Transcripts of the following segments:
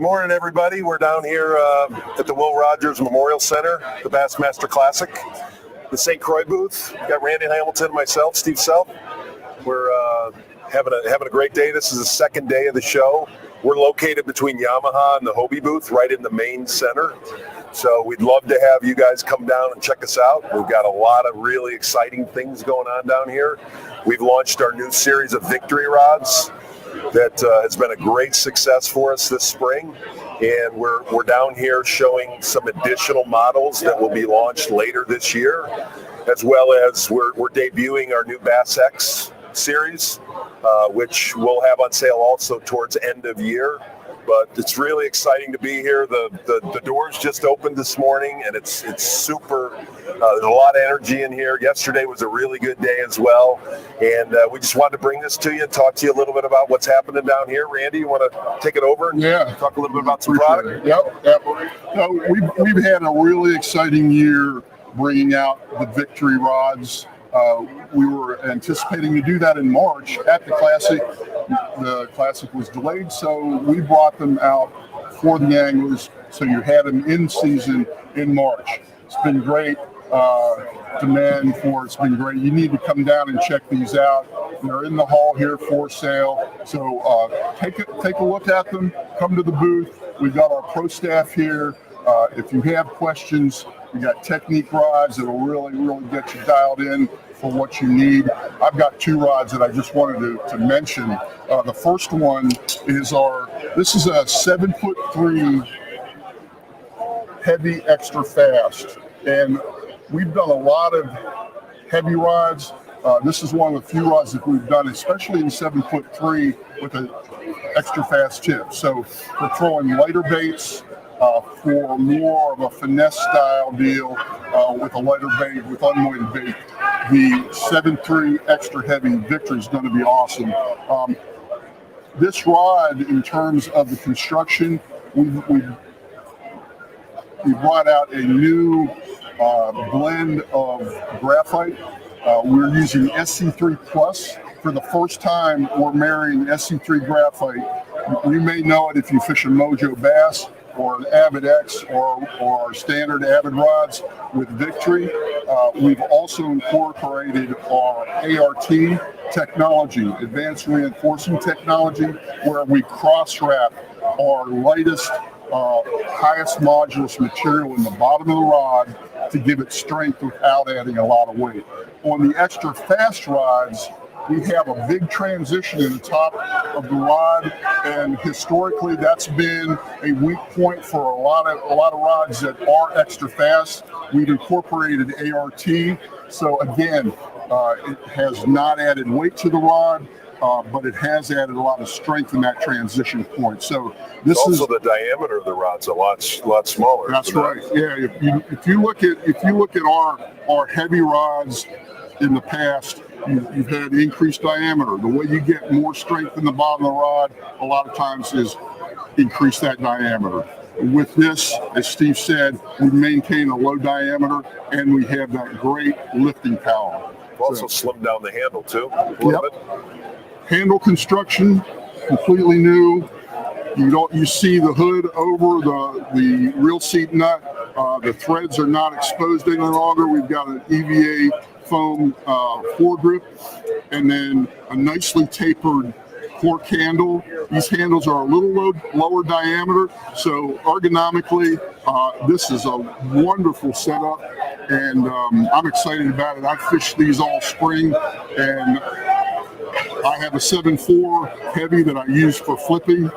Good morning, everybody. We're down here at the Will Rogers Memorial Center, the Bassmaster Classic, the St. Croix booth. We've got Randy Hamilton, myself, Steve Self. We're having a great day. This is the second day of the show. We're located between Yamaha and the Hobie booth, right in the main center. So we'd love to have you guys come down and check us out. We've got a lot of really exciting things going on down here. We've launched our new series of Victory rods that has been a great success for us this spring, and we're down here showing some additional models that will be launched later this year, as well as we're debuting our new Bass X series, which we'll have on sale also towards end of year. But it's really exciting to be here. The doors just opened this morning, and it's super. There's a lot of energy in here. Yesterday was a really good day as well, and we just wanted to bring this to you and talk to you a little bit about what's happening down here. Randy, you want to take it over and talk a little bit about some product? Yep. We've had a really exciting year bringing out the Victory rods. We were anticipating to do that in March at the Classic. The Classic was delayed, so we brought them out for the anglers, so you had them in season in March. It's been great. Demand for it's been great. You need to come down and check these out. They're in the hall here for sale. So take a look at them. Come to the booth. We've got our pro staff here. If you have questions, we got technique rods that will really get you dialed in for what you need. I've got two rods that I just wanted to mention. The first one is this is a 7'3" heavy extra fast, and we've done a lot of heavy rods. This is one of the few rods that we've done, especially in 7'3" with an extra fast tip. So we're throwing lighter baits for more of a finesse style deal with a lighter bait, with unweighted bait. The 7'3" extra heavy Victory is going to be awesome. This rod, in terms of the construction, we brought out a new blend of graphite. We're using SC3 Plus. For the first time, we're marrying SC3 graphite. You may know it if you fish a Mojo Bass or an Avid X or our standard Avid rods with Victory. We've also incorporated our ART technology, advanced reinforcing technology, where we cross-wrap our lightest, highest modulus material in the bottom of the rod to give it strength without adding a lot of weight. On the extra fast rods, we have a big transition in the top of the rod, and historically that's been a weak point for a lot of rods that are extra fast. We've incorporated ART, so again, it has not added weight to the rod, but it has added a lot of strength in that transition point. So this also the diameter of the rod's a lot smaller. That's right. Yeah, if you look at our heavy rods in the past, you've had increased diameter. The way you get more strength in the bottom of the rod, a lot of times, is increase that diameter. With this, as Steve said, we maintain a low diameter and we have that great lifting power. We've also slimmed down the handle too a little bit. Handle construction, completely new. You see the hood over the reel seat nut. The threads are not exposed any longer. We've got an EVA foam foregrip, and then a nicely tapered cork handle. These handles are a little lower diameter, so ergonomically, this is a wonderful setup, and I'm excited about it. I fished these all spring, and I have a 7.4 heavy that I use for flipping.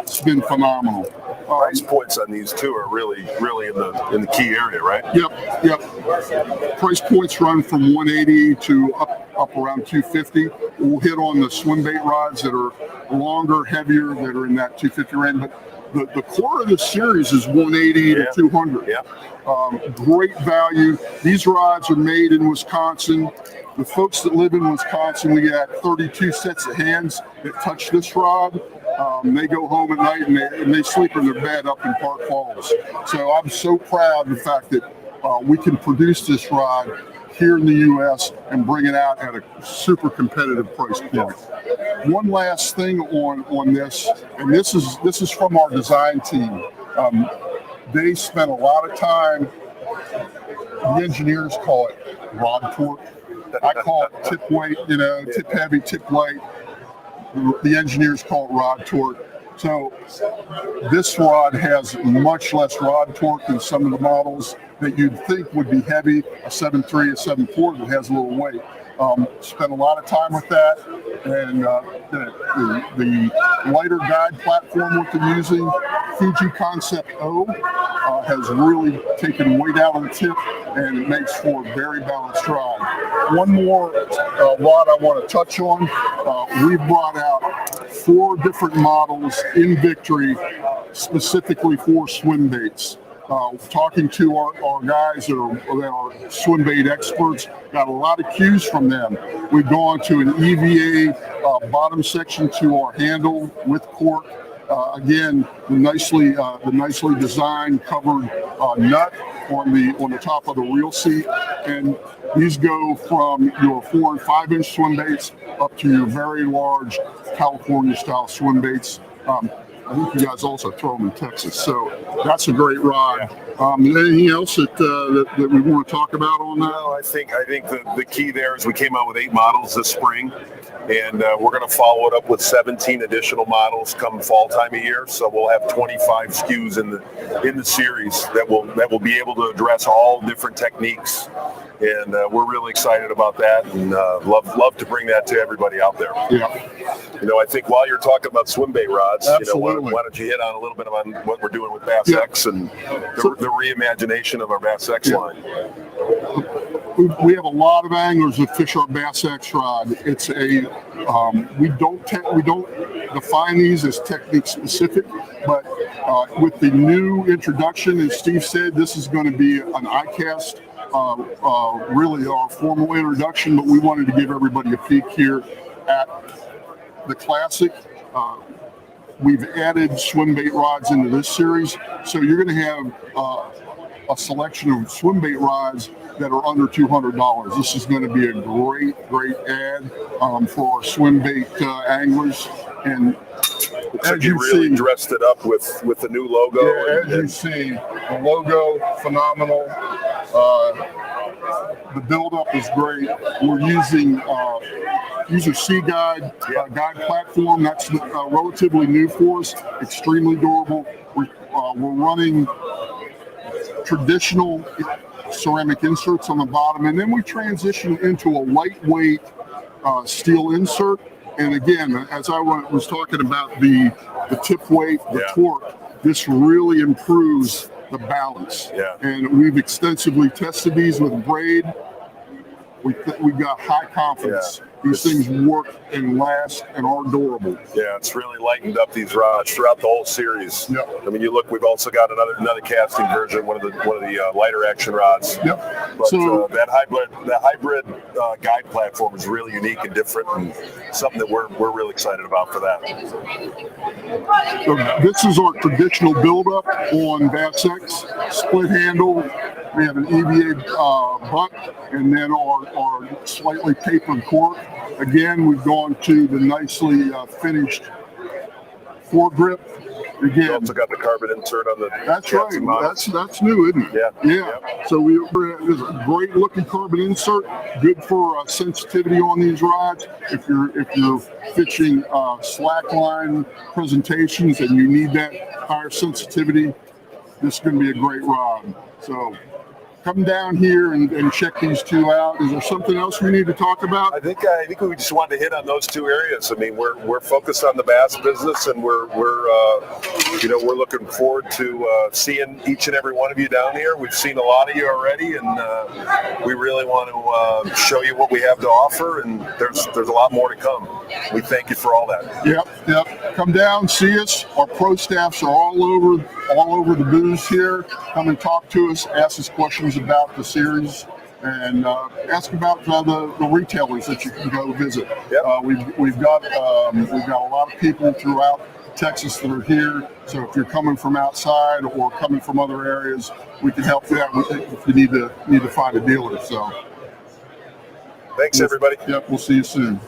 It's been phenomenal. Price points on these two are really in the key area, right? Yep. Price points run from 180 to up around 250. We'll hit on the swim bait rods that are longer, heavier, that are in that 250 range. But the core of the series is 180 to 200. Yeah. Great value. These rods are made in Wisconsin. The folks that live in Wisconsin, we got 32 sets of hands that touch this rod. They go home at night and they sleep in their bed up in Park Falls. So I'm so proud of the fact that we can produce this rod here in the U.S. and bring it out at a super competitive price point. One last thing on this, and this is from our design team. They spent a lot of time. The engineers call it rod torque. I call it tip weight. Tip heavy, tip light. The engineers call it rod torque. So this rod has much less rod torque than some of the models that you'd think would be heavy, a 7.3, a 7.4 that has a little weight. Spent a lot of time with that, and the lighter guide platform that they're using, Fuji Concept O, has really taken weight out of the tip, and it makes for a very balanced ride. One more rod I want to touch on. We've brought out 4 different models in Victory specifically for swim baits. Talking to our guys that are swim bait experts, got a lot of cues from them. We've gone to an EVA bottom section to our handle with cork. Again, the nicely designed covered nut on the top of the reel seat, and these go from your 4 and 5 inch swim baits up to your very large California style swim baits. I think you guys also throw them in Texas, so that's a great rod. Anything else that we want to talk about on that? No, I think the key there is we came out with 8 models this spring, and we're going to follow it up with 17 additional models come fall time of year. So we'll have 25 SKUs in the series that will be able to address all different techniques. And we're really excited about that, and love to bring that to everybody out there. Yeah. I think while you're talking about swim bait rods, Absolutely. why don't you hit on a little bit on what we're doing with Bass X and the reimagination of our Bass X line. We have a lot of anglers that fish our Bass X rod. It's we don't define these as technique specific, but with the new introduction, as Steve said, this is going to be an ICAST. Really our formal introduction, but we wanted to give everybody a peek here at the Classic. We've added swim bait rods into this series, so you're going to have a selection of swim bait rods that are under $200. This is going to be a great ad for our swim bait anglers. And looks like you really dressed it up with the new logo. Yeah, as you see, the logo, phenomenal. The build-up is great. We're using User C guide platform. That's relatively new for us. Extremely durable. We're running traditional ceramic inserts on the bottom, and then we transition into a lightweight steel insert. And again, as I was talking about the tip weight, the torque, this really improves the balance. Yeah. And we've extensively tested these with braid. We've got high confidence. These things work and last and are durable. Yeah, it's really lightened up these rods throughout the whole series. Yep. I mean, you look, we've also got another casting version, one of the lighter action rods. Yep. But So that hybrid guide platform is really unique and different, and something that we're really excited about for that. So this is our traditional buildup on Bass X. Split handle. We have an EVA butt, and then our slightly tapered cork. Again, we've gone to the nicely finished foregrip. Again, You also got the carbon insert on the. that's right. That's new, isn't it? Yeah. So there's a great looking carbon insert, good for sensitivity on these rods. If you're fishing slack line presentations and you need that higher sensitivity, this is going to be a great rod. So come down here and check these two out. Is there something else we need to talk about? I think we just wanted to hit on those 2 areas. I mean, we're focused on the bass business, and we're looking forward to seeing each and every one of you down here. We've seen a lot of you already, and we really want to show you what we have to offer. And there's a lot more to come. We thank you for all that. Yep. Come down, see us. Our pro staffs are all over the booth here. Come and talk to us. Ask us questions about the series, and ask about the retailers that you can go visit. Yep. We've got a lot of people throughout Texas that are here. So if you're coming from outside or coming from other areas, we can help you out if you need to find a dealer. So Thanks, everybody. Yep, we'll see you soon.